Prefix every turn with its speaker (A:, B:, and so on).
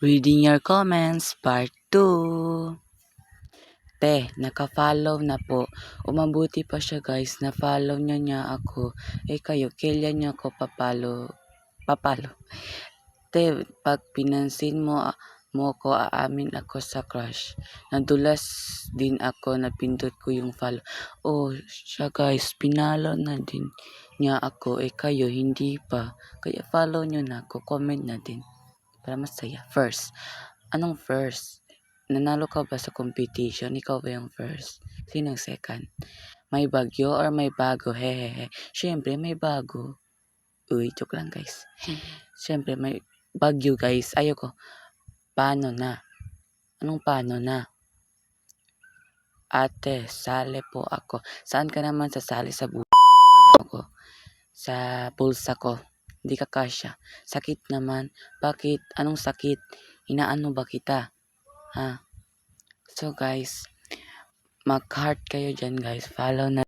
A: Reading your comments, part 2. Te, naka-follow na po. Umabuti pa siya guys, na-follow niya ako. Kayo, kailan niyo ako papalo? Te, pag pinansin mo ko, aamin ako sa crush. Nadulas din ako, napindot ko yung follow. Oh, siya guys, pinalo na din niya ako. Kayo, hindi pa. Kaya follow niyo na ako, comment na din. Para masaya. First. Anong first? Nanalo ka ba sa competition? Ikaw ba yung first? Sinong second? May bagyo or may bago? Hehehe. Siyempre, may bago. Uy, joke lang guys. Siyempre, may bagyo guys. Ayoko. Paano na? Anong paano na? Ate, sali po ako. Saan ka naman sasali sa ko? Sa bulsa ko. Hindi ka kasya. Sakit naman. Bakit? Anong sakit? Inaano ba kita? Ha? So guys, mag-heart kayo dyan guys. Follow na.